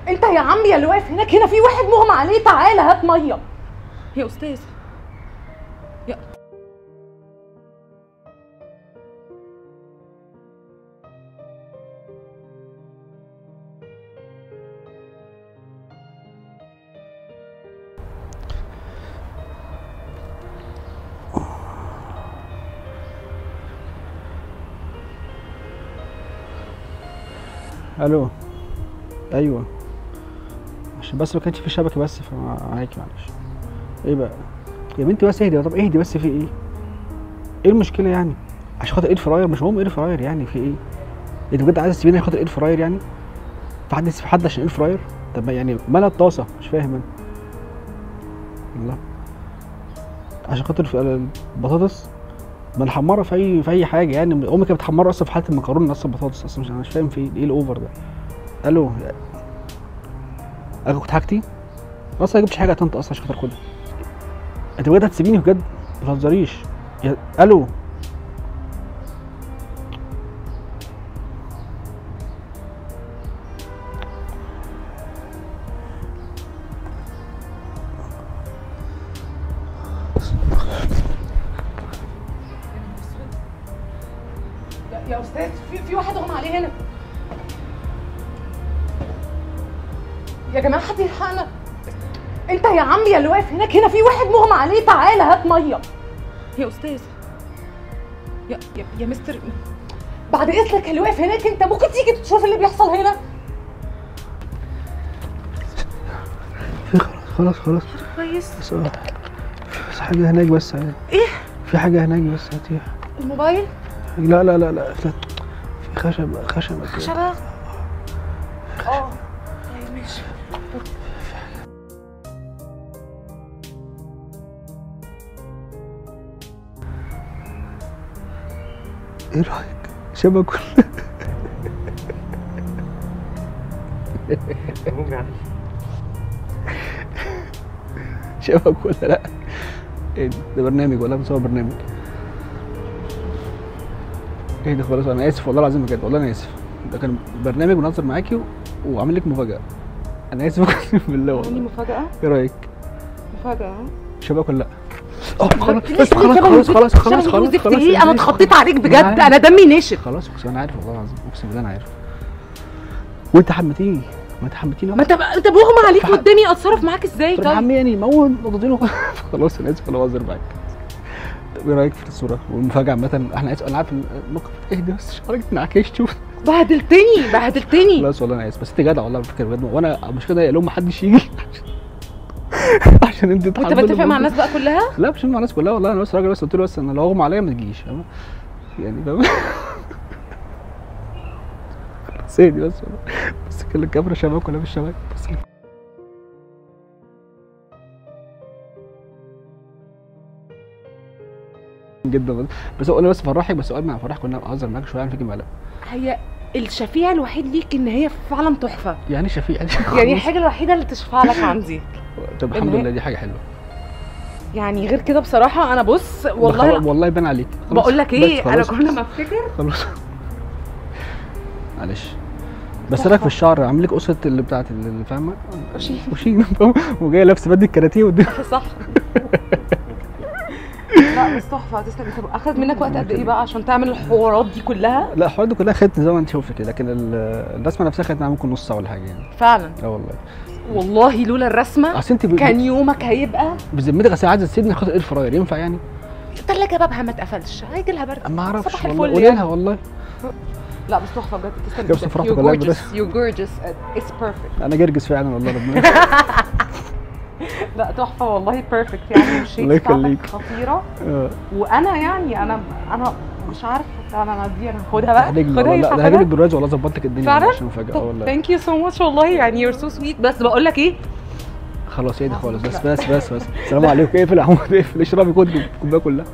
انت يا عم يا اللي واقف هناك، هنا في واحد مغمى عليه، تعالى هات ميه يا استاذ. يا الو. ايوه، عشان بس ما كانش في شبكه بس فمعاكي معلش. ايه بقى يا بنتي؟ بس اهدي. طب اهدي بس، في ايه؟ ايه المشكله يعني؟ عشان خاطر اير فراير؟ مش مهم اير فراير يعني، في ايه؟ انت بجد عايز تسيبيني عشان خاطر اير فراير يعني؟ في حد يسيب حد عشان اير فراير؟ طب يعني مالها الطاسه؟ مش فاهم انا والله. عشان خاطر في البطاطس ما نحمرها في اي حاجه يعني. امي كانت بتحمرها اصلا في حاله المكرونه اصلا البطاطس اصلا. مش فاهم في ايه الاوفر ده. الو. اخد حاجتي اصلا. ما جبتش حاجه يا طنط اصلا عشان خاطر خدها. انت بجد هتسيبيني بجد؟ ما تهزريش. الو. يا استاذ، في واحد اغمى عليه هنا يا جماعه، حد يلحقنا. انت يا عم يا اللي واقف هناك، هنا في واحد مغمى عليه، تعالى هات ميه يا استاذ. يا مستر، بعد اذنك اللي واقف هناك، انت ممكن تيجي تشوف اللي بيحصل هنا؟ خلاص كويس. بس حاجه هناك بس. ايه؟ في حاجه هناك بس. هاتيها. الموبايل؟ لا في خشبه خشبه؟ اه طيب ماشي. ايه رايك؟ شبه كل شبه كل. لا ايه ده برنامج ولا بنصور برنامج؟ ايه ده؟ خلاص انا اسف والله العظيم بجد، والله انا اسف. ده كان برنامج بنهزر معاكي وعامل لك مفاجاه. انا اسف اقسم بالله والله. مفاجاه؟ ايه رايك؟ مفاجاه؟ شبه ولا لا؟ خلاص انا اتخضيت عليك بجد، انا دمي ناشف. خلاص انا عارف والله العظيم، اقسم بالله انا عارف. وانت حمتيني. ما انت حمتيني. ما انت مغمى عليك قدامي، اتصرف معاك ازاي؟ طيب حميني موت نقطتين. خلاص انا اسف، انا بهزر معاك. ايه رايك في الصوره والمفاجاه عامه؟ احنا اسف، انا عارف الموقف. اهدي بس، شعرك اتنعكشت. شوف بهدلتني. خلاص والله انا اسف، بس انت جدع والله على فكره بجد. وانا مش كده لو ما حدش يجي عشان انت وانت بتتفق مع الناس بقى كلها؟ لا مش مع الناس كلها والله. انا بس راجل، بس قلت له بس انا لو اغمى عليا ما تجيش، فاهم يعني؟ فاهم؟ بس اهدي بس كل الكاميرا شبك ولا مش شبك؟ بس جدا. بس انا بس فرحك، بس قبل ما افرحك كنا بهزر معاك شويه عن فكره مقلق. هي الشفيع الوحيد ليك ان هي فعلا تحفه. يعني شفيع يعني الحاجه الوحيده اللي تشفع لك عندي. طب الحمد لله، دي حاجه حلوه. يعني غير كده بصراحه انا بص والله والله يبان عليك. بقول لك ايه، انا كل ما افتكر خلاص معلش. بس رايك في الشعر؟ عامل لك قصه اللي بتاعت اللي فاهمه وشين وجايه لابسه بدله كاراتيه والدنيا صح. لا بس تحفه، تسلم. طب اخذ منك وقت قد ايه بقى عشان تعمل الحوارات دي كلها؟ لا الحوارات دي كلها خدت زي ما انت شوفي كده، لكن الرسمه نفسها خدت ممكن نص ساعه ولا حاجه يعني. فعلا؟ اه والله لولا الرسمه كان يومك هيبقى بذمتك. اصل عايزه تسيبني خاطر اير فراير، ينفع يعني؟ الثلاجه بابها ما اتقفلش، هيجي لها برد. ما اعرفش صباح والله، الفل قولي لها والله. لا بس تحفه بجد، تسلم. بس فرحت والله. You're gorgeous. It's perfect. انا جرجس فعلا والله ربنا. لا تحفه والله، بيرفكت يعني. الشيء بتاعتك خطيره. وانا يعني انا مش عارفه انا دي انا هاخدها بقى. خدها هجيب لك بالرواز والله، ظبطت لك الدنيا عشان مفاجاه. والله ثانك يو سو ماتش والله، يعني يور سو سويت. بس بقول لك ايه، خلاص اهدي خالص. بس السلام عليكم. اقفل يا عمود، اقفل. اشربي كوبايه كلها.